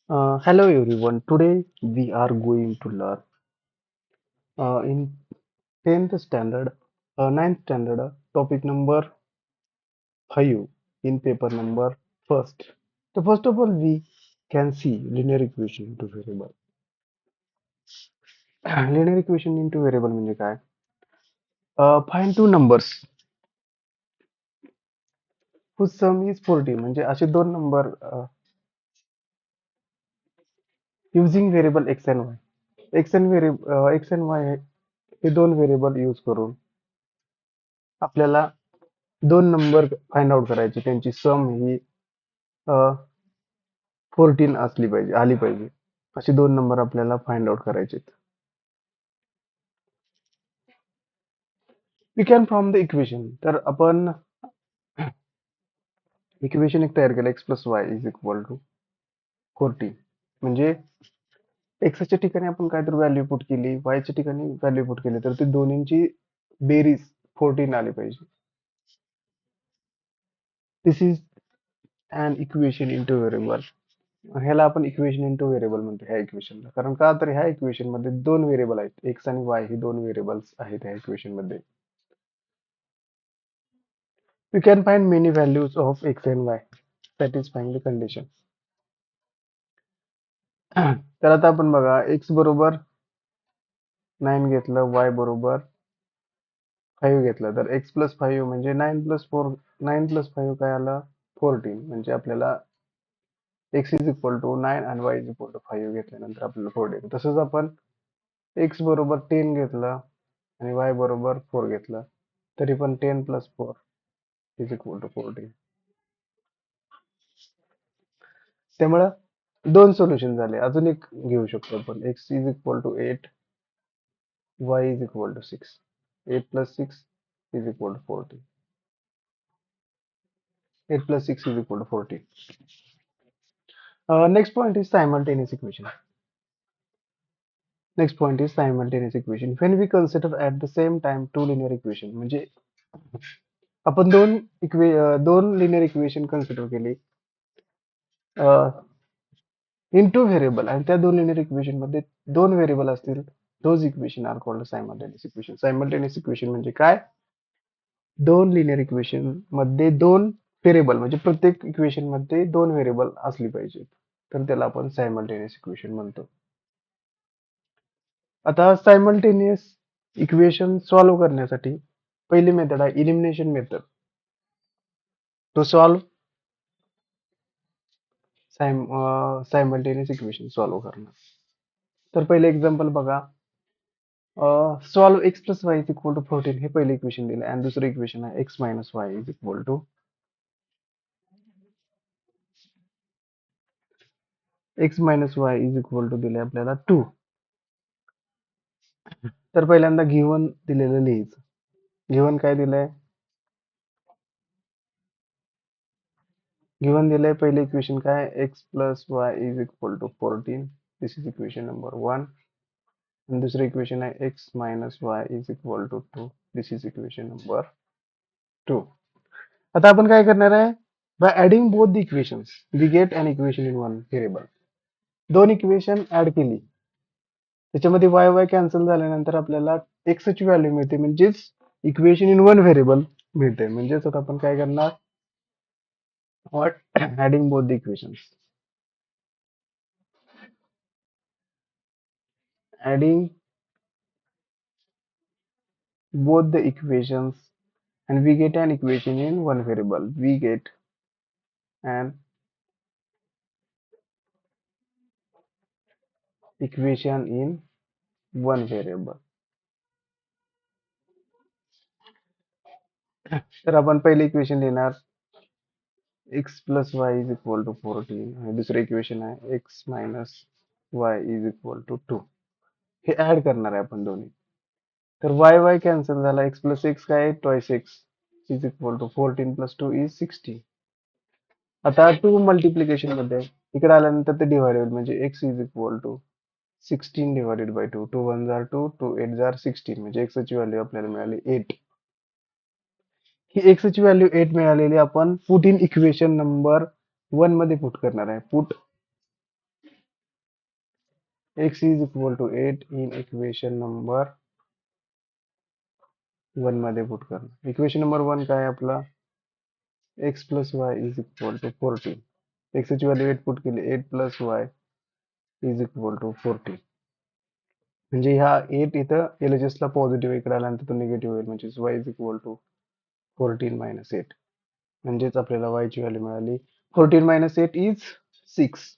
Hello everyone. Today we are going to learn in 10th standard, 9th standard, topic number 5 in paper number first. So first of all, we can see linear equation into variable. Linear equation into variable म्हणजे काय? Find two numbers whose sum is 40. म्हणजे असे दोन number using variable x and y. x and y हे दोन variable use करून आपल्याला दोन नंबर फाइंड आउट करायचे त्यांची सम ही 14 असली पाहिजे आली पाहिजे असे दोन नंबर आपल्याला फाइंड आउट करायचे we can from the equation तर आपण इक्वेशन एक तयार केलं x plus y is equal to 40 म्हणजे एक्सच्या ठिकाणी आपण काहीतरी व्हॅल्यू पुट केली वायच्या ठिकाणी व्हॅल्यू पुट केली तर ते दोन्हींची बेरीज 14 आली पाहिजे this is an equation into variable ह्याला आपण इक्वेशन इंटू व्हेरिएबल म्हणतो ह्या इक्वेशनला कारण का तर ह्या इक्वेशन मध्ये दोन व्हेरिएबल आहेत एक्स आणि वाय हे दोन व्हेरिएबल्स आहेत ह्या इक्वेशन मध्ये we can find many values of x and y satisfying the condition तर आता आपण बघा x बरोबर 9 घेतलं y बरोबर 5 घेतलं तर x प्लस 5 म्हणजे 9 प्लस 4 9 प्लस 5 काय आलं 14 म्हणजे आपल्याला x इज इक्वल टू 9 आणि y इज इक्वल टू 5 घेतल्यानंतर आपल्याला 14 तसंच आपण x बरोबर 10 घेतलं आणि y बरोबर 4 घेतलं तरी पण 10 प्लस 4 इज इक्वल टू 14 त्यामुळे दोन सोल्युशन झाले अजून एक घेऊ शकतो आपण x is equal to 8 y is equal to 6 8 plus 6 is equal to 40 8 plus 6 is equal to 40 next point is simultaneous equation when we consider at the same time two linear equation म्हणजे आपण दोन linear equation consider केली into variable आणि त्या दोन linear equation मध्ये दोन variable असतील those equation are called simultaneous equation म्हणजे काय दोन लिनियर इक्वेशन मध्ये दोन व्हेरिएबल म्हणजे प्रत्येक इक्वेशन मध्ये दोन व्हेरिएबल असली पाहिजे तर त्याला आपण सायमल्टेनियस इक्वेशन म्हणतो आता सायमल्टेनियस इक्वेशन सॉल्व्ह करण्यासाठी पहिली मेथड आहे elimination method to solve simultaneous equation solve करणं तर पहिले एक्झाम्पल बघा solve x plus y is equal to 14 हे पहिले इक्वेशन दिले आणि दुसरं इक्वेशन आहे x minus y is equal to x minus y is equal to दिले आपल्याला 2 तर पहिल्यांदा गिव्हन दिलेलं लिहायचं गिव्हन काय दिलंय गिव्हन दिलंय पहिले इक्वेशन काय x plus y is equal to 14 this is equation number 1 आणि दुसरं इक्वेशन आहे x minus y is equal to 2 this is equation number 2 आता आपण काय करणार आहे by adding both the equations we get an equation in one variable दोन equation add केली त्याच्यामध्ये वाय वाय कॅन्सल झाल्यानंतर आपल्याला एक्स ची व्हॅल्यू मिळते म्हणजेच इक्वेशन इन वन व्हेरिएबल मिळते म्हणजेच आता आपण काय करणार what adding both the equations adding both the equations and we get an equation in one variable we get an equation in one variable तर आपण पहिले इक्वेशन लिहिणार x plus y is equal to 14 आणि दुसरं equation आहे x minus y is equal to 2 हे add करणार आहे आपण दोन्ही तर वाय वाय कॅन्सल झाला एक्स प्लस एक्स काय twice x is equal to 14 plus 2 is 16 आता 2 मल्टिप्लिकेशन मध्ये इकडे आल्यानंतर ते डिवाइडेड म्हणजे x is equal to 16 divided by 2 2 1 जार 2 2 8 जार 16 म्हणजे x ची व्हॅल्यू आपल्याला मिळाली 8 ही x ची व्हॅल्यू 8 मिळालेली आपण पुट इन इक्वेशन नंबर 1 मध्ये पुट करणार आहे put x is equal to 8 in equation number 1 मध्ये पुट करणं. इक्वेशन नंबर 1 काय आहे आपला? x plus y is equal to 14. x ची व्हॅल्यू 8 पुट केली, 8 plus y is equal to 14. म्हणजे ह्या 8 इथं LHS ला पॉझिटिव्ह इकडे आल्यानंतर तो निगेटिव्ह होईल, म्हणजे y is equal to 14 minus 8. म्हणजेच आपल्याला y ची व्हॅल्यू मिळाली 14 मायनस 8 इज 6.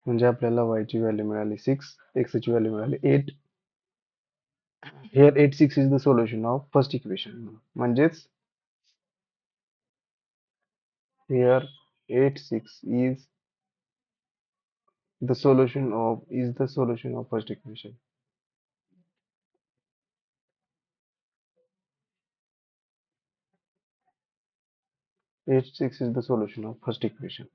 म्हणजे आपल्याला y ची व्हॅल्यू मिळाली 6, x ची व्हॅल्यू मिळाली 8. Here 8 6 is the solution of first equation. म्हणजेच here 8 6 is the solution of first equation. 8 6 is the solution of first equation.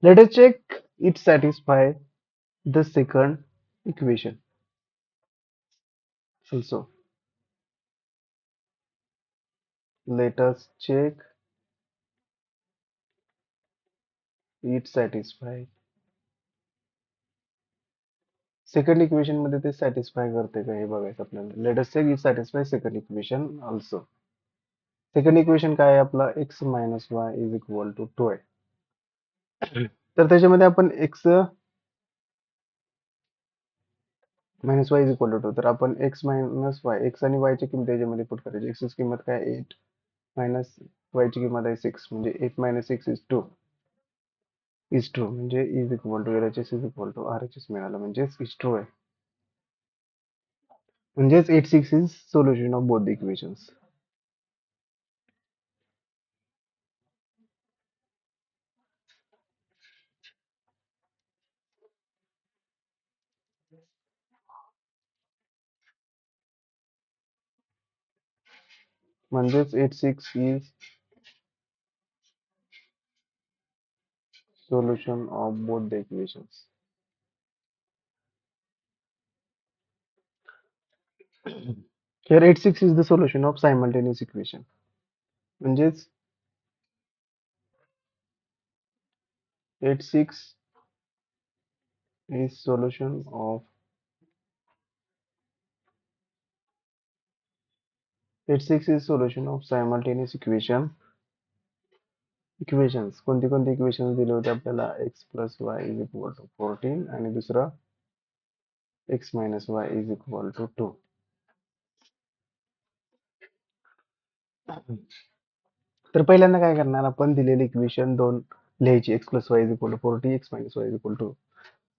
Let us check it satisfy the second equation also. Let us check it satisfy. Second equation मध्ये ते satisfy करते का हे बघायचं आपल्याला. Let us check it satisfy second equation also. Second equation काय आहे आपला? x minus y is equal to 2 आहे. तर त्याच्यामध्ये आपण x minus y is equal to 2, तर आपण x मायनस वाय, एक्स आणि y ची किंमत याच्यामध्ये पुट करायची. x ची किंमत काय? 8 मायनस y ची किंमत आहे 6, म्हणजे 8 मायनस 6 इज 2 म्हणजे is equal to LHS is equal to RHS मिळालं, म्हणजेच इज 2 आहे. म्हणजेच 8 6 is solution of both the equations. म्हणजेच 8 6 is solution of both the equations. Here 8 6 is the solution of simultaneous equation. म्हणजेच 8 6 is solution of 8 6 is solution of simultaneous equations. कोणती कोणती equations दिले होते आपल्याला? x plus y is equal to 14 आणि दुसरा x minus y is equal to 2. तर पहिल्यांदा काय करणार आपण? दिलेली इक्वेशन 2 लिहायची. x plus y is equal to 40, x minus y is equal to.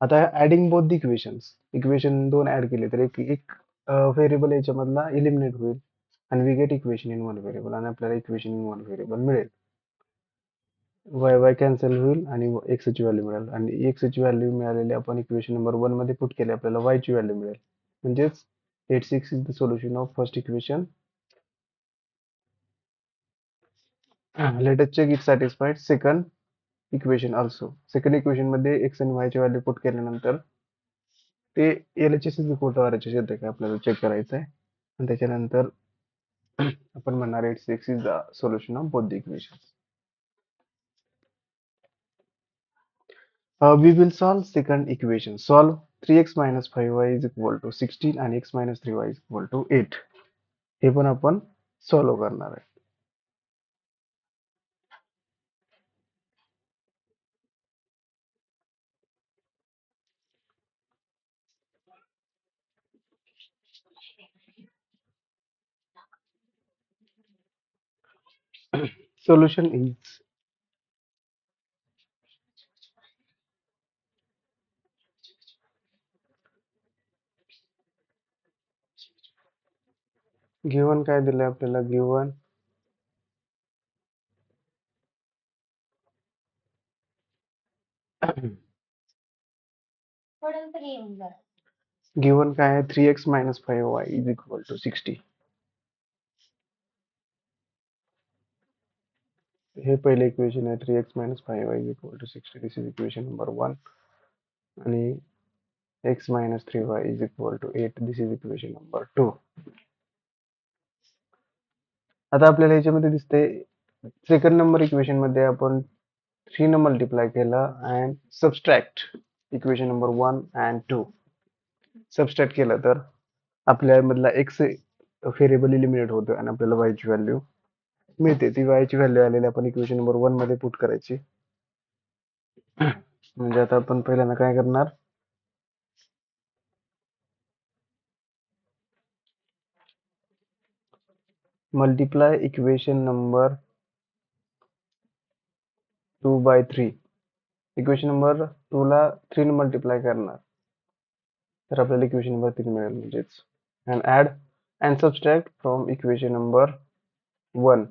आता adding both the equations, equation 2 ऍड केले तर एक एक व्हेरिएबल याच्यामधला एलिमिनेट होईल आणि we get equation in one variable, आणि आपल्याला इक्वेशन इन वन व्हेरिएबल मिळेल. वाय वाय कॅन्सल होईल आणि x ची व्हॅल्यू मिळेल, आणि x ची व्हॅल्यू मिळालेली आपण इक्वेशन नंबर 1 मध्ये पुट केली, आपल्याला y ची व्हॅल्यू मिळेल. म्हणजेच 8 6 is the solution of first equation. Let us check it satisfied second equation also. Second equation मध्ये x आणि y ची व्हॅल्यू पुट केल्यानंतर ते LHS is equal to RHS येते का आपल्याला चेक करायचं आहे. आणि त्याच्यानंतर आपण म्हणणार 8 6 is the solution of both the equations. We will solve second equation. Solve 3x minus 5y is equal to 16 and x minus 3y is equal to 8. हे पण आपण सॉल्व करणार आहे. Solution is given. काय दिले आपल्याला? given given काय आहे? 3x minus 5y is equal to 60. हे पहिले इक्वेशन आहे. 3x minus 5y is equal to 60. This is equation number 1. आणि x minus 3y is equal to 8. This is equation number 2. आता आपल्याला याच्यामध्ये दिसते सेकंड नंबर इक्वेशन मध्ये आपण 3 न मल्टिप्लाय केला and subtract equation number 1 and 2 subtract केलं तर आपल्यामधला एक्स व्हेरिएबल इलिमिनेट होतो आणि आपल्याला वाय ची व्हॅल्यू मिळते. ती वाय ची व्हॅल्यू आलेली आपण इक्वेशन नंबर 1 मध्ये पुट करायची. म्हणजे आता आपण पहिल्यांदा काय करणार, multiply equation number 2 by 3. Equation number 2 ला 3 ने मल्टिप्लाय करणार तर आपल्याला इक्वेशन नंबर 3 मिळेल. म्हणजेच and add and subtract from equation number 1.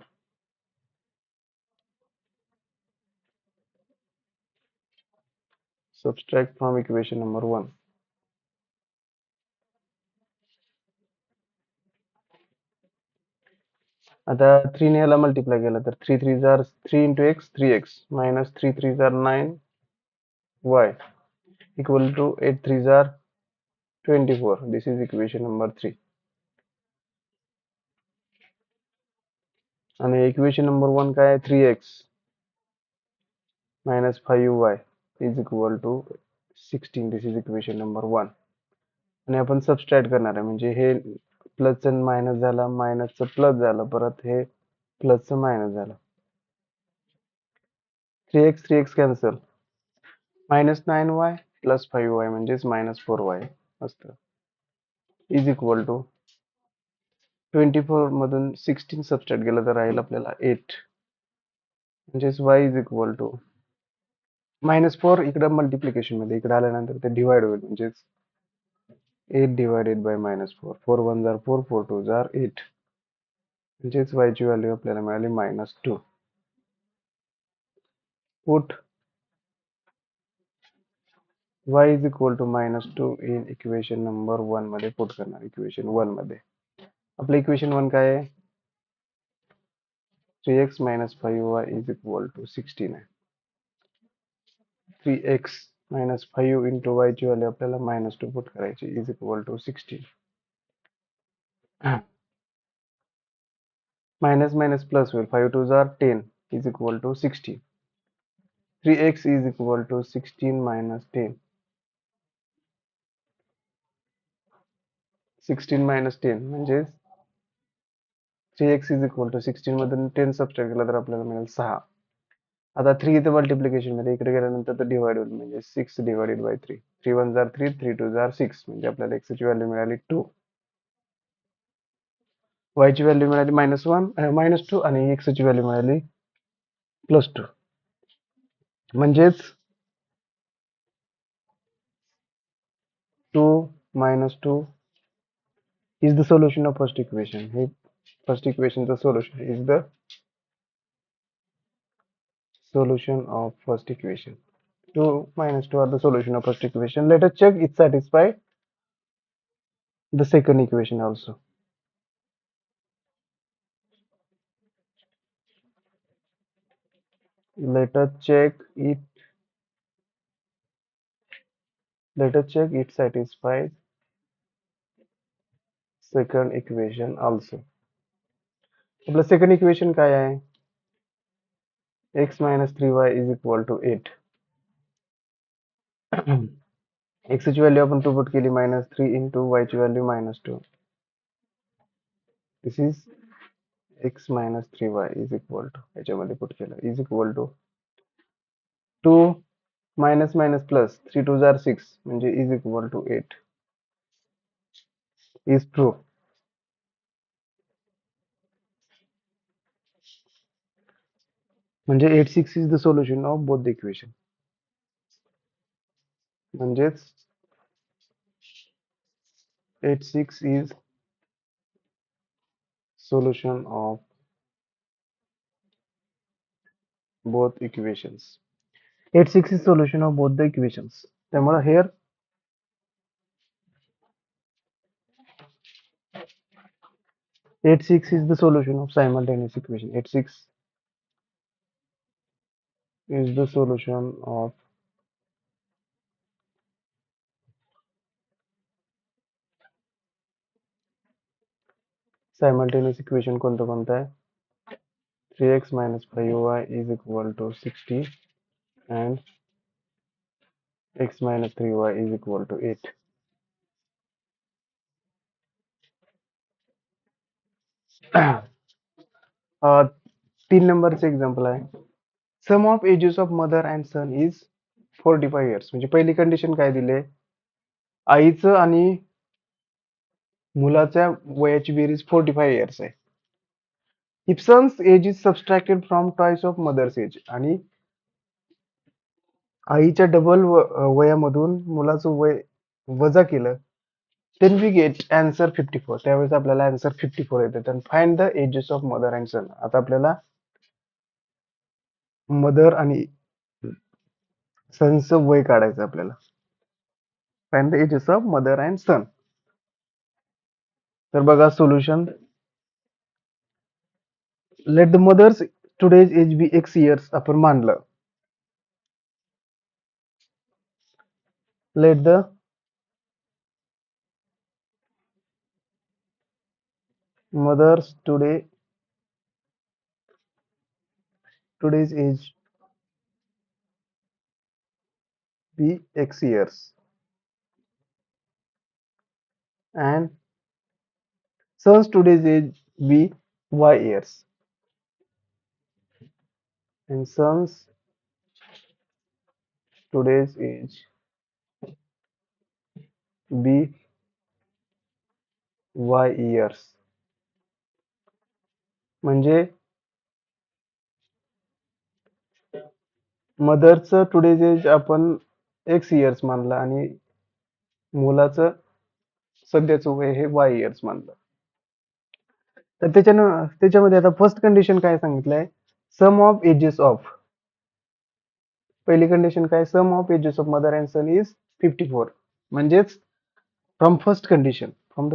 Subtract from equation number 1. आता 3 ने याला मल्टिप्लाय केलं तर 3 3 जार 3 इंटू एक्स 3x मायनस 3 3 जार 9y इक्वल टू 8 3 जार 24. This is equation number 3. आणि इक्वेशन नंबर 1 काय आहे, 3x minus 5y is equal to 16. This is equation number 1. आणि आपण सबस्ट्रॅक्ट करणार आहे म्हणजे हे प्लस मायनस झाला, मायनसचं प्लस झालं, परत हे प्लसचं मायनस झालं. 3x cancel, minus 9y plus 5y म्हणजेच मायनस 4y असतं इज इक्वल टू 24 मधून 16 सबस्ट्रॅक्ट केलं तर राहील आपल्याला 8 म्हणजेच y इज इक्वल टू -4. इकडे मल्टिप्लिकेशन मध्ये इकडे आल्यानंतर ते डिवाइड होईल म्हणजेच 8 डिवाइडेड बाय -4. 4 1 जार 4, 4 2 जार 8 म्हणजेच y ची व्हॅल्यू आपल्याला मिळाली -2. Put y is equal to -2 in equation number 1 मध्ये पुट करणार. इक्वेशन 1 मध्ये आपलं इक्वेशन 1 काय आहे, 3x minus 5y is equal to 16 आहे. 3x मायनस 5 इंटू y ची व्हॅल्यू आपल्याला -2 पुट करायची is equal to 16. Minus minus plus होईल, 5 2 जार 10 is equal to 60. 3x is equal to 16 minus 10. 16 minus 10 म्हणजे 3x इज इक्वल टू 16 मधून 10 subtract केला तर आपल्याला मिळेल 6. आता 3 इथे मल्टिप्लिकेशन मध्ये इकडे गेल्यानंतर तर डिवाइड होईल म्हणजे 6 डिवाइडेड बाय 3. 3 1 जार 3, 3 2 जार 6 म्हणजे आपल्याला x ची व्हॅल्यू मिळाली 2. y ची व्हॅल्यू मिळाली -2 आणि x ची व्हॅल्यू मिळाली +2. म्हणजेच 2 -2 is the solution of first equation. हे first equation चं solution is the solution of first equation. 2 -2 are the solution of first equation. Let us check it satisfy the second equation also. Let us check it satisfies second equation also. आपलं second equation काय आहे, x minus 3y is equal to 8. x ची value आपण 2 put केली, -3 into y ची value -2. This is x minus 3y is equal to, याच्यामध्ये put केलं, is equal to 2 minus minus plus 3 2 जार 6 म्हणजे is equal to 8 is true. म्हणजे 8 6 is the solution of both the equation. म्हणजेच 8 6 is solution of both equations. 8 6 is solution of both the equations. त्यामुळे here 8 6 is the solution of simultaneous equation. 8 6 is the solution of simultaneous equation. कोणतं कोणतं आहे, 3x minus 5y is equal to 60 and x minus 3y is equal to 8. 3 नंबरचं example आहे. Sum of ages of mother and son is 45 years. म्हणजे पहिली condition काय दिले, आईचं आणि मुलाच्या वयाची बेरीज 45 इयर्स आहे. If son's age is subtracted from twice of mother's age, आणि आईच्या डबल वयामधून मुलाचं वय वजा केलं, then we get answer 54. त्यावेळेस आपल्याला आन्सर 54 येते. तर find the ages of mother and son. आता आपल्याला मदर आणि सनचं वय काढायचं आपल्याला. Find the ages of mother and son. तर बघा solution. Let the mother's today's age be x years आपण मानलं. Let the mother's today's age be x years and sons today's age be y years, and sons today's age be y years. म्हणजे मदरचं today's age आपण x years मानलं आणि मुलाचं सध्याचं वय हे वाय इयर्स मानलं. तर त्याच्यामध्ये आता फर्स्ट कंडिशन काय सांगितलंय, सम ऑफ एजेस ऑफ. पहिली कंडिशन काय, sum of ages of mother and son is 54. म्हणजेच फ्रॉम द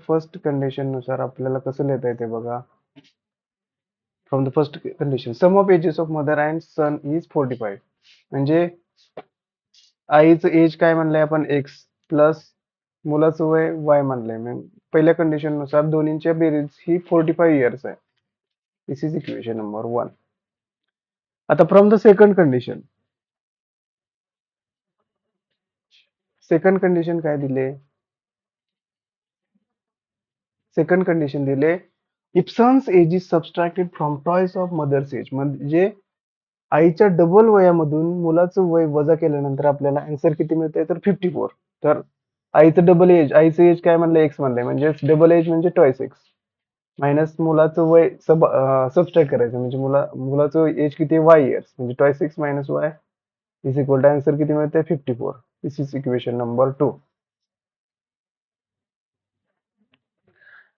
फर्स्ट कंडिशन नुसार, आपल्याला कसं लिहिता येते बघा. From the first condition sum of ages of mother and son is 45. म्हणजे आईचं एज काय म्हणलंय आपण एक्स प्लस मुलाचं वय वाय म्हणलंय. मग पहिल्या कंडिशन नुसार दोन्हींच्या बेरीज ही 45 इयर्स आहे. This is equation number 1. आता फ्रॉम द सेकंड कंडिशन काय दिले, सेकंड कंडिशन दिले, if son's age is subtracted from twice of mother's age. म्हणजे आईच्या डबल वयामधून मुलाचं वय वजा केल्यानंतर आपल्याला आन्सर किती मिळते, तर 54. तर आईचं एज काय म्हणलं, एक्स म्हणलंय, म्हणजे डबल एज म्हणजे टॉयस एक्स मायनस मुलाचं वय सबस्ट्रॅक्ट करायचं, म्हणजे मुलाचं एज किती, वाय इयर्स, म्हणजे twice x minus y is equal to answer किती मिळते, 54. This is equation number 2.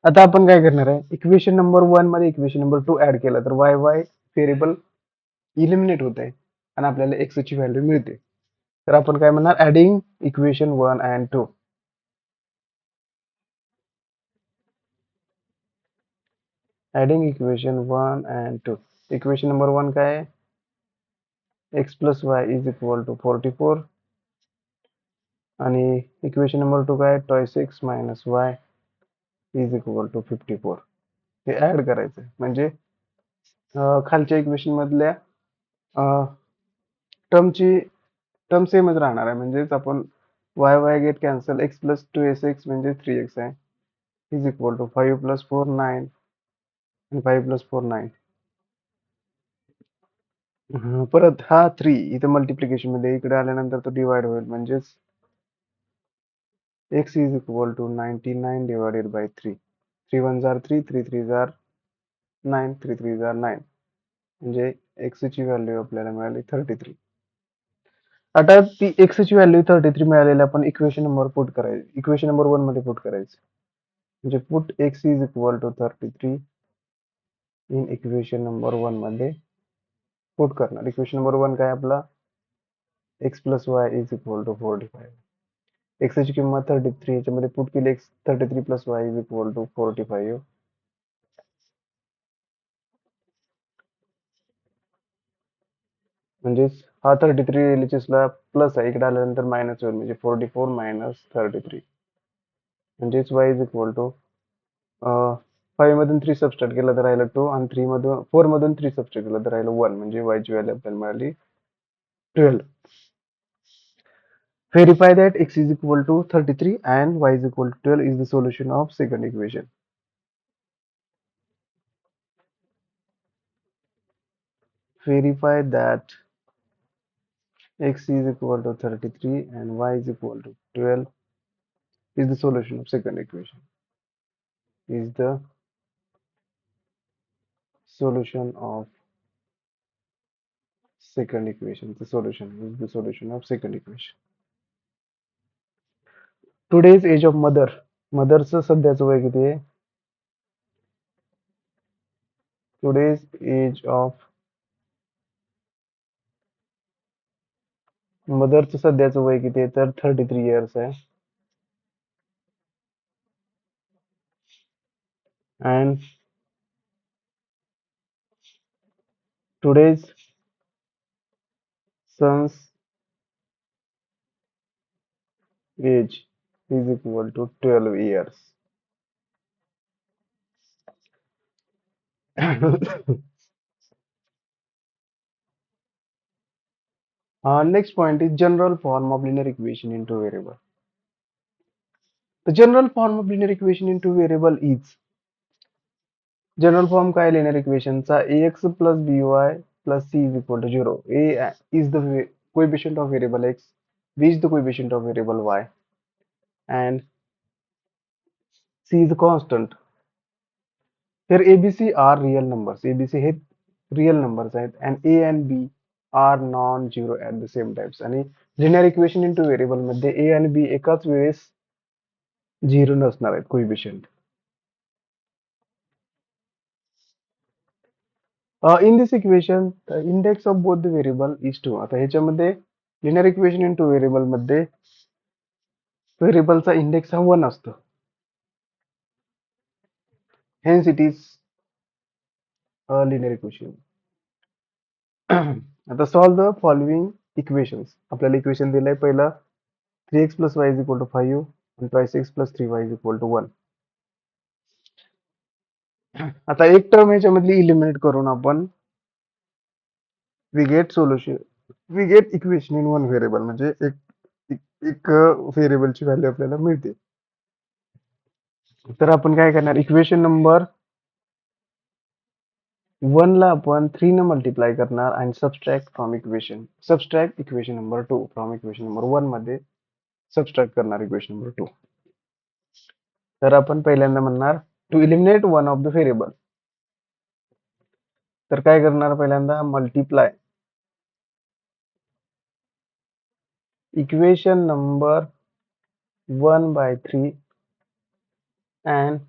आता आपण काय करणार आहे, इक्वेशन नंबर 1 मध्ये इक्वेशन नंबर 2 ऍड केलं तर वाय व्हेरिएबल इलिमिनेट होत आहे आणि आपल्याला एक्स ची व्हॅल्यू मिळते. तर आपण काय म्हणणार, adding equation 1 and 2. Adding equation 1 and 2. Equation number 1 काय आहे, x plus y is equal to 44. आणि इक्वेशन नंबर 2 काय, twice x minus y is equal to 54. हे ऍड करायचं म्हणजे खालच्या इक्वेशन मधल्या टर्म सेमच राहणार आहे. म्हणजेच आपण Y Y get cancel, x plus 2x म्हणजे 3x आहे, इज इक्वल टू 5 प्लस 4 9 आणि 5 प्लस 4 9. परत हा 3 इथं मल्टिप्लिकेशन मध्ये इकडे आल्यानंतर तो डिवाइड होईल. म्हणजेच x is equal to 99 divided by 3. 3 1 जार 3, 3 3 जार 9, 3 3 जार 9. म्हणजे x ची व्हॅल्यू आपल्याला मिळाली 33. आता ती x ची व्हॅल्यू 33 मिळालेली आपण इक्वेशन नंबर इक्वेशन नंबर 1 मध्ये पुट करायचं. म्हणजे put x is equal to 33 in equation number 1 मध्ये पुट करणार. इक्वेशन नंबर 1 काय आपला, x plus y is equal to 45. x ची किंमत 33 याच्यामध्ये पुट केली, x 33 plus y is equal to 45. म्हणजेच हा 33 LHS ला प्लस आहे, इकडे आल्यानंतर मायनस होईल, म्हणजे 44 मायनस 33. म्हणजेच y इज इक्वल टू 5 मधून 3 सबस्ट्रॅक्ट केलं तर राहिलं 2 आणि 4 मधून 3 सबस्ट्रॅक्ट केलं तर राहिलं 1 म्हणजे y ची व्हॅल्यू आपल्याला मिळाली 12. Verify that x is equal to 33 and y is equal to 12 is the solution of second equation. Verify that x is equal to 33 and y is equal to 12 is the solution of second equation. Is the solution of second equation. The solution is the solution of second equation. Today's age of mother. मदरचं सध्याचं वय किती आहे? Today's age of मदरचं सध्याचं वय किती आहे तर 33 years आहे. And today's son's age is equal to 12 years. Next point is general form of linear equation into variable. The general form of linear equation into variable is general form काय linear equation चा ax plus by plus c is equal to 0. A is the coefficient of variable x, b is the coefficient of variable y, and c is a constant. Here ABC are real numbers. ABC हे real numbers आहेत and A and B are non-zero at the same times. आणि linear equation into variable मध्ये A आणि B एकाच वेळेस zero नसणार आहेत coefficient. In this equation, the index of both the variable is 2. आता ह्याच्यामध्ये linear equation into variable मध्ये variable चा index हा 1 असतो. Hence it is a linear equation. आता solve the following equations. आपल्याला इक्वेशन दिलंय पहिला 3x plus y is equal to 5 and twice x plus 3y is equal to 1. आता एक टर्म ह्याच्यामधली इलिमिनेट करून आपण we get solution, we get equation in one variable म्हणजे एक व्हेरिएबलची व्हॅल्यू आपल्याला मिळते. तर आपण काय करणार इक्वेशन नंबर 1 ला आपण 3 ने मल्टिप्लाय करणार आणि subtract equation number 2 from equation number 1 मध्ये सबट्रॅक्ट करणार इक्वेशन नंबर 2. तर आपण पहिल्यांदा म्हणणार to eliminate one of the variable. तर काय करणार पहिल्यांदा multiply equation number 1 by 3 and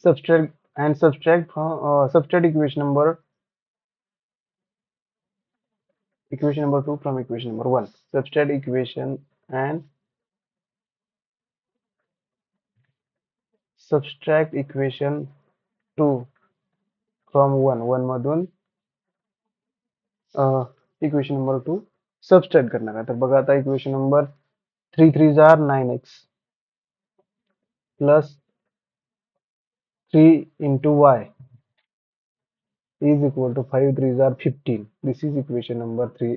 subtract from subtract equation number 2 from equation number 1. Subtract equation and subtract equation 2 from 1 मधून इक्वेशन नंबर 2 सबस्ट्रॅक्ट करणार आहे. तर बघा आता equation number 3 3 are 9x plus 3 into y is equal to 5 3 are 15. This is equation number 3.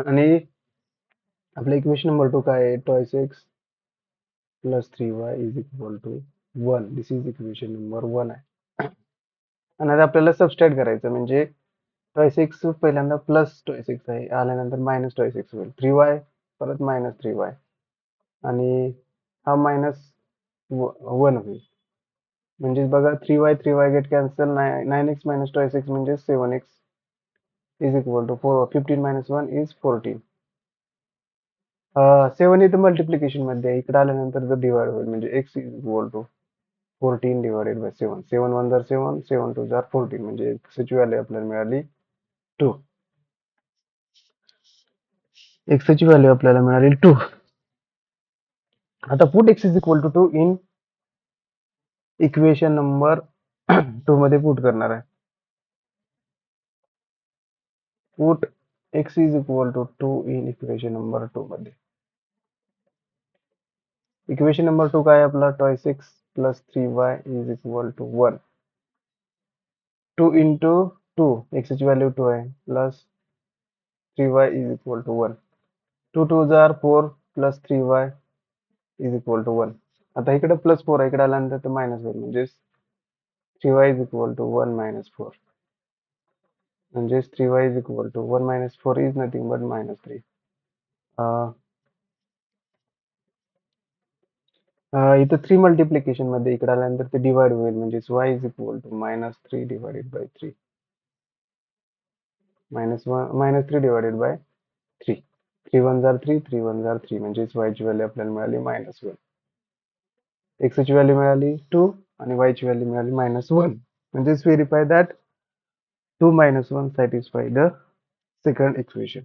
आणि आपलं equation number 2 काय आहे twice x plus 3y is equal to 1. This is equation number 1 आहे. आणि आता आपल्याला सबस्ट्रॅक्ट करायचं म्हणजे twice x पहिल्यांदा प्लस twice x आहे आल्यानंतर मायनस twice x होईल 3y परत मायनस 3y आणि हा मायनस 1 होईल. म्हणजे बघा 3y get cancel 9x minus twice x म्हणजे 7x is equal to 15 minus 1 is 14. 7 इथं मल्टिप्लिकेशन मध्ये आहे इकडे आल्यानंतर जर डिवाइड होईल म्हणजे x is equal to 14 divided by 7. 7 1 are 7, 7 2 are 14 म्हणजे x ची व्हॅल्यू आपल्याला मिळाली 2. x ची व्हॅल्यू आपल्याला मिळाली 2. आता put x is equal to 2 in equation number 2 मध्ये पुट करणार आहे. Put x is equal to 2 in equation number 2 मध्ये. इक्वेशन नंबर 2 काय आहे आपला? Twice x plus 3y is equal to 1. 2 into 2, एक्सची व्हॅल्यू 2 आहे, plus 3y is equal to 1. 2 2 जार 4 plus 3y is equal to 1. आता इकडे प्लस 4 आहे, इकडे आल्यानंतर ते मायनस होईल, म्हणजेच 3y is equal to 1 minus 4. म्हणजेच 3y is equal to 1 minus 4 is nothing but minus 3. इथं 3 मल्टिप्लिकेशन मध्ये इकडे आल्यानंतर ते डिवाइड होईल, म्हणजेच y is equal to minus 3 divided by 3. Minus 3 divided by 3. 3 1 जार 3, 3 1 जार 3, म्हणजेच y ची व्हॅल्यू आपल्याला मिळाली मायनस 1. x ची व्हॅल्यू मिळाली 2 आणि y ची व्हॅल्यू मिळाली मायनस 1. म्हणजेच verify that 2 minus 1 satisfy the second equation.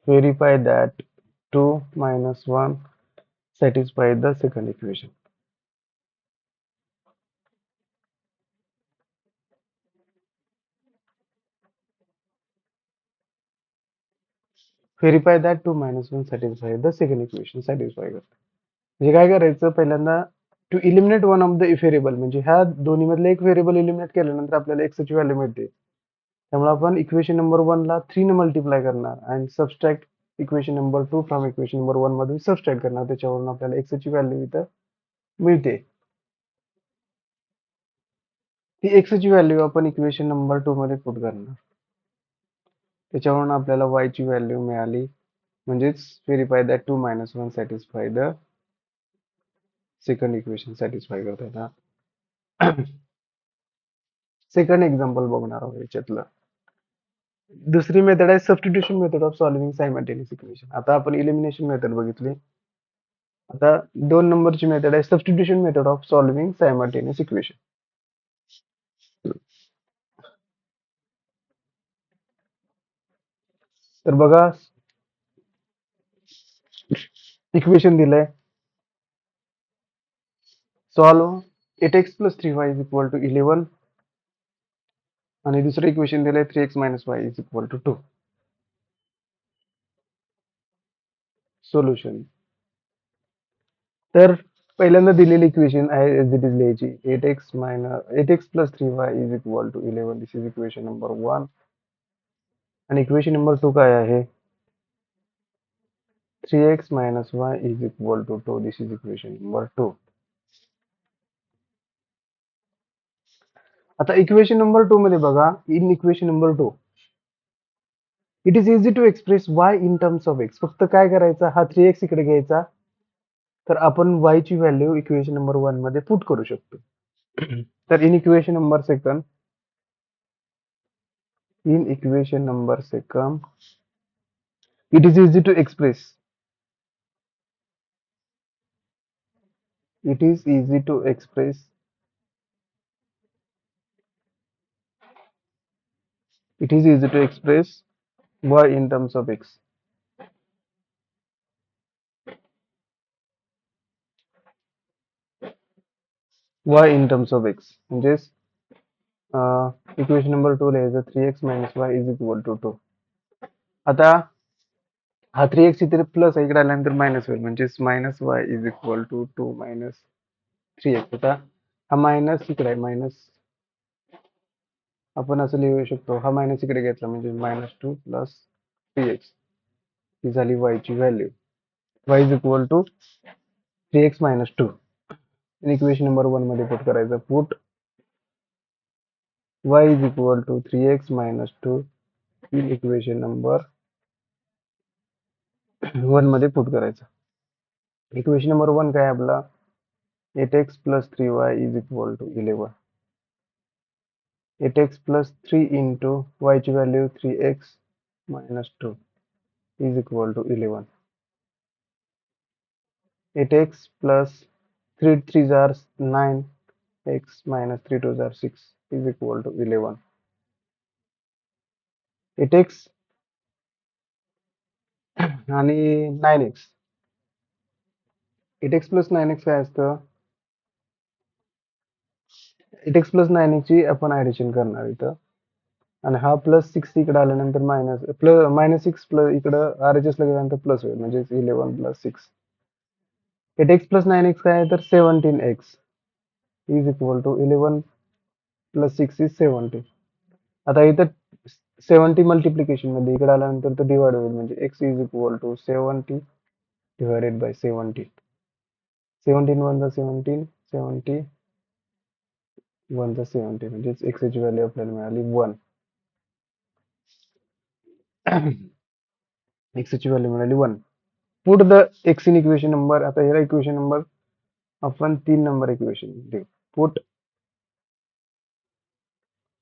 Verify that 2 minus 1 satisfy the second equation. Verify that 2 minus 1 satisfy the second equation. satisfy करतो. म्हणजे काय करायचं, पहिल्यांदा to eliminate one of the variable, म्हणजे ह्या दोन्ही मधले एक व्हेरिएबल इलिमिनेट केल्यानंतर आपल्याला एक्स ची व्हॅल्यू मिळते. त्यामुळे आपण इक्वेशन नंबर 1 ला 3 ने मल्टिप्लाय करणार आणि subtract equation number 2 from equation number 1 मधून सबस्ट्रॅक्ट करणार. त्याच्यावरून आपल्याला एक्स ची व्हॅल्यू इथं मिळते. ती एक्स ची व्हॅल्यू आपण इक्वेशन नंबर 2 मध्ये पुट करणार. त्याच्यावरून आपल्याला y ची व्हॅल्यू मिळाली, म्हणजेच verify that 2 minus 1 satisfy the second equation. Satisfy करता. सेकंड एक्झाम्पल बघणार आहोत याच्यातलं. दुसरी मेथड आहे substitution method of solving simultaneous equation. आता आपण इलिमिनेशन मेथड बघितली, आता 2 नंबरची मेथड आहे substitution method of solving simultaneous equation. तर बघा, इक्वेशन दिलंय, solve 8x plus 3y is equal to 11 आणि दुसरं इक्वेशन दिलंय 3x minus y is equal to 2. Solution. तर पहिल्यांदा दिलेली इक्वेशन आहे एज इट इज लिहायची. 8x plus 3y is equal to 11. This is equation number 1. आणि इक्वेशन नंबर 2 काय आहे? 3x minus y is equal to 2. This is equation number 2. आता equation number 2 मध्ये बघा, in equation number 2 it is easy to express y in terms of x. फक्त काय करायचं, हा 3x इकडे घ्यायचा, तर आपण y ची व्हॅल्यू इक्वेशन नंबर 1 मध्ये पुट करू शकतो. तर in equation number second it is easy to express it is easy to express it is easy to express y in terms of x. Y in terms of x म्हणजेच equation number 2 लिहायचं 3x minus y is equal to 2. आता हा 3x इथे plus इकडे आल्यानंतर minus होईल, म्हणजेच minus y is equal to 2 minus 3x. आता हा मायनस इकडे आहे, मायनस आपण असं लिहू शकतो, हा मायनस इकडे घेतला म्हणजे मायनस 2 प्लस 3x ही झाली y ची value. y is equal to 3x minus 2. Equation number 1 मध्ये पुट करायचं. Put y is equal to 3x minus 2 in equation number 1 मध्ये पुट करायचं. इक्वेशन नंबर 1 काय आपला? 8x plus 3y is equal to 11. 8x plus 3 into y ची value 3x minus 2 is equal to 11. 8x plus 3 3 जार 9, x minus 3 2 are 6 is equal to 11. 8x आणि 9x. 8x plus 9x काय असतं? 8x plus 9x ची आपण addition करणार इथं. आणि हा +6 इकडे आल्यानंतर -6 प्लस इकडं RHS ला गेल्यानंतर प्लस होईल म्हणजे 11 + 6. 8x + 9x काय आहे तर 17x is equal to 11 + 6 is 17. आता इथं 70 मल्टिप्लिकेशन मध्ये इकडे आल्यानंतर तो डिवाइड होईल म्हणजे x is equal to 70 divided by 17. 17 1 जा 17, 70 1 जा 70 म्हणजेच x ची व्हॅल्यू आपल्याला मिळाली 1. x ची व्हॅल्यू मिळाली 1. Put the x in equation number. आता ह्याला इक्वेशन नंबर आपण 3 नंबर इक्वेशन देऊ. Put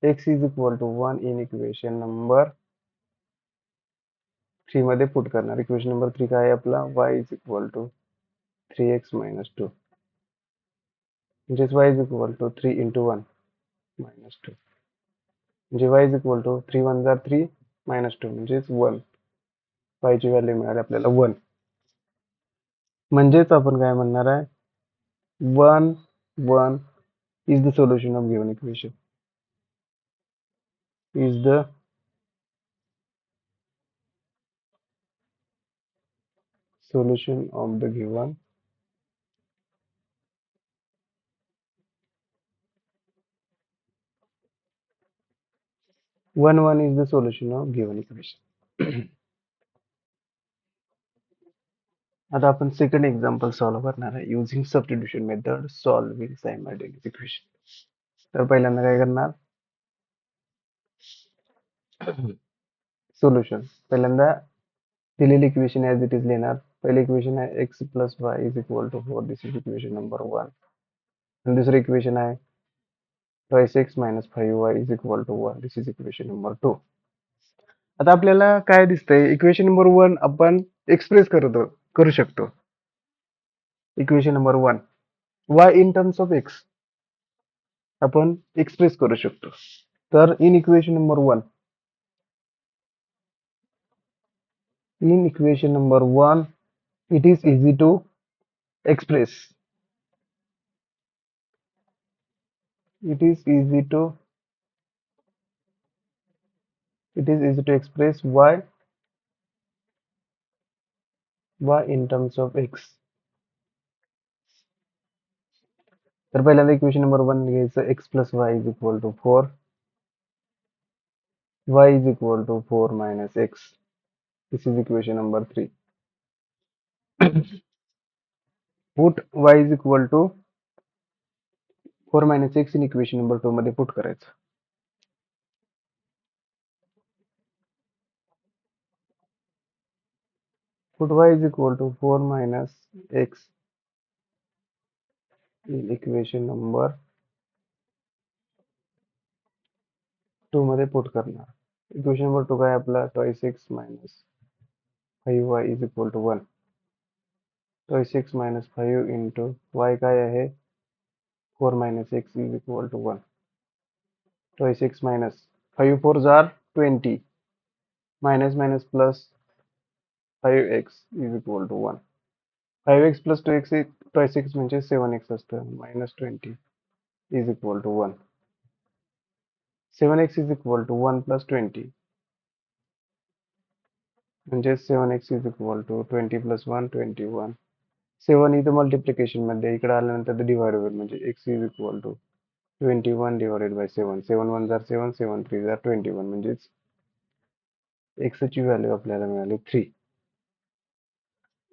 x is equal to 1 in equation number 3 मध्ये पुट करणार. इक्वेशन नंबर 3 काय आहे आपला y is equal to 3x - 2 म्हणजेच y is equal to 3 into 1 - 2 म्हणजे y इज इक्वल टू 3 1 जा 3 - 2 म्हणजेच 1. y ची व्हॅल्यू मिळाली आपल्याला 1. म्हणजेच आपण काय म्हणणार आहे 1 1 is the solution of given equation. Is the solution of the given 1 1 is the solution of given equation. आता आपण सेकंड एक्झाम्पल सॉल्व्ह करणार आहे using substitution method solving simultaneous equation. तर पहिल्यांदा काय करणार सोल्युशन. पहिल्यांदा दिलेली इक्वेशन ॲज इट इज लिहिणार. पहिली इक्वेशन आहे x + y is equal to 4. This is equation number 1. आणि दुसरी इक्वेशन आहे twice x minus 5y is equal to 1. This is equation number 2. आता आपल्याला काय दिसतंय इक्वेशन नंबर 1 आपण एक्सप्रेस करू शकतो. Equation number 1 y in terms of x आपण एक्सप्रेस करू शकतो. तर in equation number 1 it is easy to express. It is easy to express y in terms of x. तर पहिल्यांदा इक्वेशन नंबर 1 घ्यायचं x + y is equal to 4. Y is equal to 4 minus x. This is equation number 3. Put y is equal to 4 minus x in equation number 2 मध्ये put करायचं. Put y is equal to 4 minus x in equation number 2 मध्ये put करणार. Equation number 2 काय आपला twice x minus 5y is equal to 1. twice x minus 5 into y काय आहे 4 minus x is equal to 1. twice x minus 5 4s are 20 minus minus plus 5x is equal to 1. 5x plus 2x twice x म्हणजे 7x असतं minus 20 is equal to 1. 7x is equal to 1 plus 20 म्हणजे 7x is equal to 20 plus 1 21. 7 इथं multiplication मध्ये इकडे आल्यानंतर ते divide होईल म्हणजे x is equal to 21 divided by 7. 7 1 are 7 7 3 are 21 म्हणजेच x ची व्हॅल्यू आपल्याला मिळाली 3.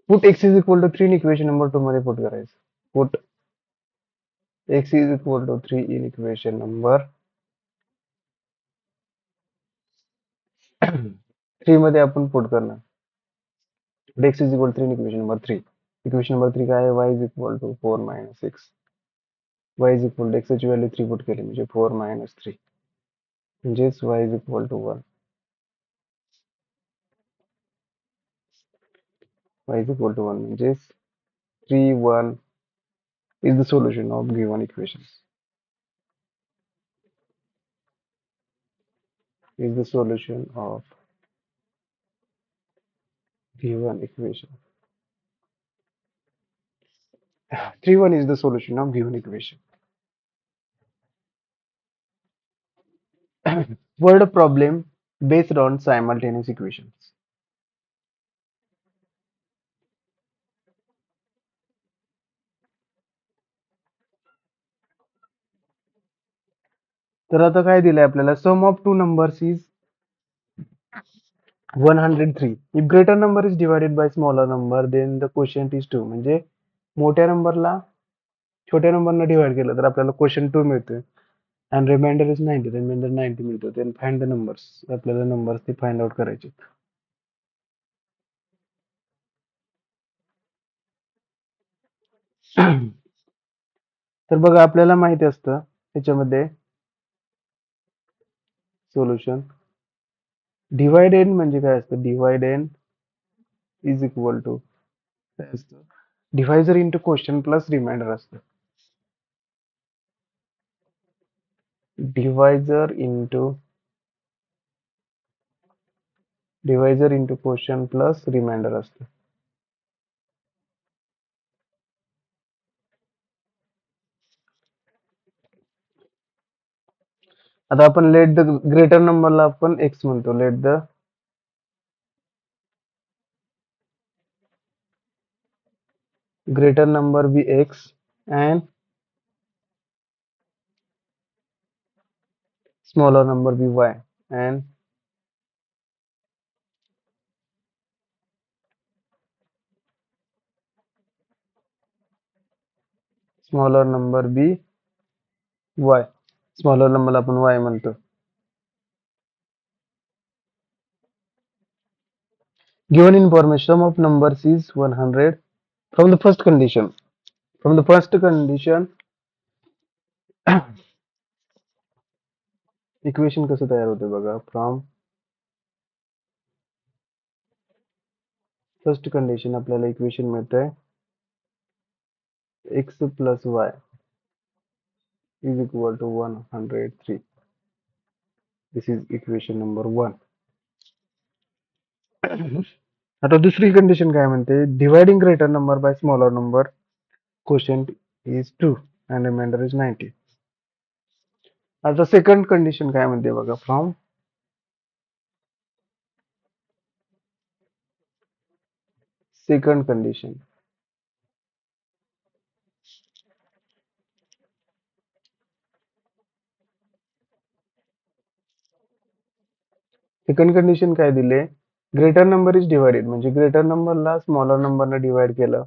Put x is equal to 3 in equation number 2 मध्ये पुट करायचं. Put x is equal to 3 in equation number 3 मध्ये आपण पुट करणार. x is equal to 3 in equation number 3. Equation number 3 काय आहे y is equal to 4 minus x. y is equal to x ची value 3 put केली म्हणजे 4 minus 3 म्हणजेच y is equal to 1. y is equal to 1 म्हणजेच 3 1 is the solution of given equations. Is the solution of given equation. 3 1 is the solution of given equation. word problem based on simultaneous equations. तर आता काय दिलंय आपल्याला, sum of two numbers is 103. If greater number is divided by smaller number then the quotient is 2. म्हणजे मोठ्या नंबरला छोट्या नंबरनं divide केलं तर आपल्याला क्वोशियंट 2 मिळतोय आणि रिमाइंडर इज 90. रिमाइंडर 90 मिळतो. Then find the numbers. आपल्याला नंबर्स ते फाइंड आउट करायचे. तर बघा आपल्याला माहिती असतं त्याच्यामध्ये सोल्युशन डिवाइड एन म्हणजे काय असतं, dividend is equal to काय असतं, divisor into quotient plus remainder असतं. Divisor into quotient plus remainder असतं. आता आपण लेट द ग्रेटर नंबरला आपण एक्स म्हणतो. Let the greater number be x and smaller number be y, and smaller number be y. Smaller number आपण y म्हणतो. Given information sum of numbers is 100 from the first condition. From the first condition equation कसं तयार होते बघा. From first condition आपल्याला equation मिळतंय x plus y is equal to 103. This is equation number 1. आता दुसरी कंडिशन काय म्हणते, dividing greater number by smaller number quotient is 2 and remainder is 90. आता सेकंड कंडिशन काय म्हणते बघा. फ्रॉम सेकंड कंडिशन काय दिले, ग्रेटर नंबर इज डिवाइडेड म्हणजे ग्रेटर नंबरला स्मॉलर नंबरने डिवाइड केलं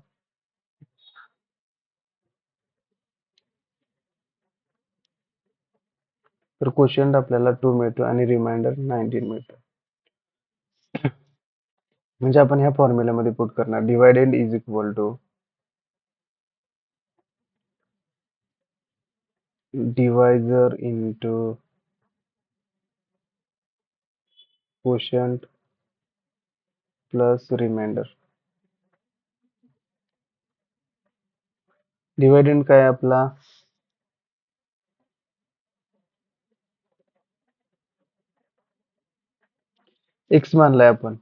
तर क्वोशियंट आपल्याला 2 मिळतो आणि रिमाइंडर 19 मिळतो. म्हणजे आपण ह्या फॉर्म्युल्यामध्ये पुट करणार divided is equal to divisor into quotient plus remainder. Dividend काय आपला एक्स मानलाय आपण.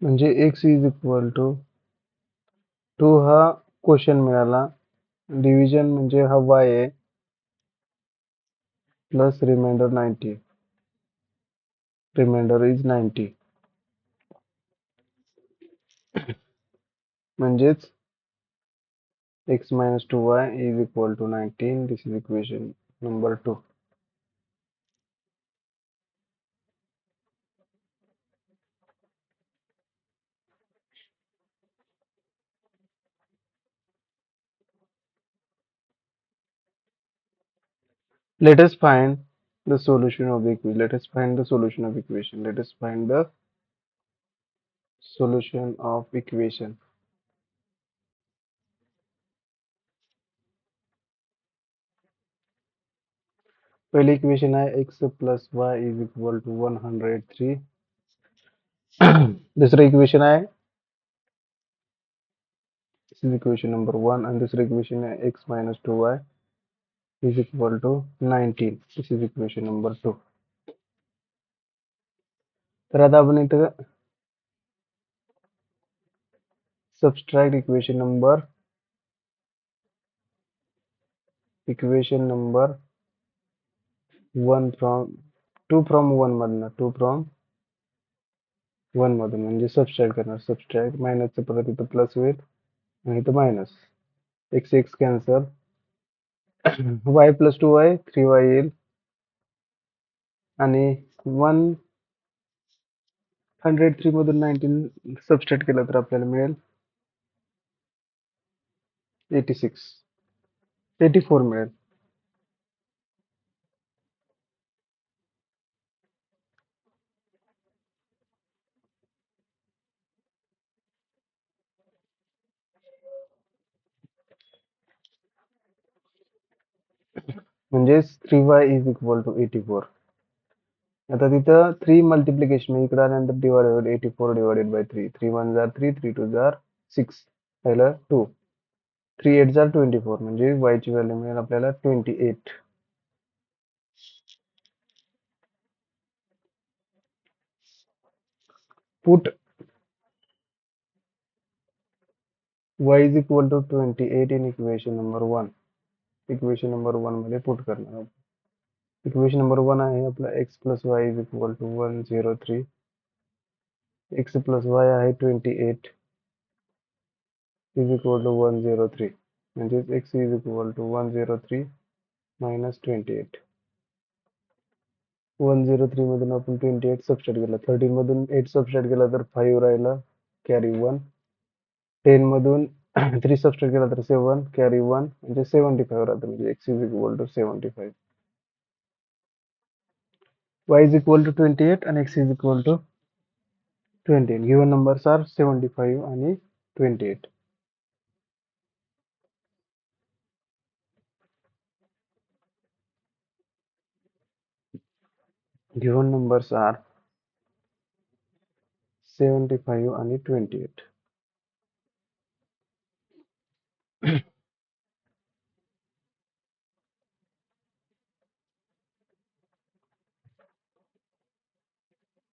म्हणजे एक्स इज इक्वल टू 2 हा क्वोशियंट मिळाला, डिव्हिजन म्हणजे हा वाय आहे प्लस रिमाइंडर 90. Reminder is 90. म्हणजेच x minus 2y is equal to 19. This is equation number 2. Let us find the solution of the equation. Let us find the solution of equation. Let us find the solution of equation. पहले equation आहे x plus y is equal to 103. दूसरा equation आहे, this is equation number 1, and दूसरा equation है x minus 2y is equal to 19. This is equation number 2. तर आता आपण इथं subtract equation number 1 from 2 from 1 मधनं 2 from 1 मधून म्हणजे सबस्ट्रॅक्ट करणार. सबस्ट्रॅक्ट मायनसचं परत इथं प्लस होईल आणि इथं minus. X x cancel. Y plus 2y 3y येईल आणि 103 मधून 19 सबस्ट्रॅक्ट केलं तर आपल्याला मिळेल 84 मिळेल. म्हणजेच 3y इज इक्वल टू 84. आता तिथं 3 मल्टिप्लिकेशन इकडे आल्यानंतर डिवाइड होईल 84 डिवाइडेड बाय 3. 3 1 जार 3 3 2 जार 6 पहिलं 2 3 8 जार 24 म्हणजे y ची व्हॅल्यू मिळेल आपल्याला 28. Put y is equal to 28 in equation number 1. Equation number 1 मध्ये पुट करणार. इक्वेशन नंबर 1 आहे आपला x plus y is equal to 103. X plus y आहे 28 इज इक्वल टू 103. म्हणजेच x is equal to 103 minus 28. 103 मधून आपण 28 सबस्ट्रॅक्ट केला. 13 मधून 8 सबस्ट्रॅक्ट केला तर 5 राहिला, कॅरी 1. 10 मधून 3 सबस्ट्रॅक्ट केला तर 7 कॅरी 1 म्हणजे 75 राहतं. म्हणजे x is equal to 75. y is equal to 28 and x is equal to 20. Given numbers are 75 and 28. Given numbers are 75 and 28.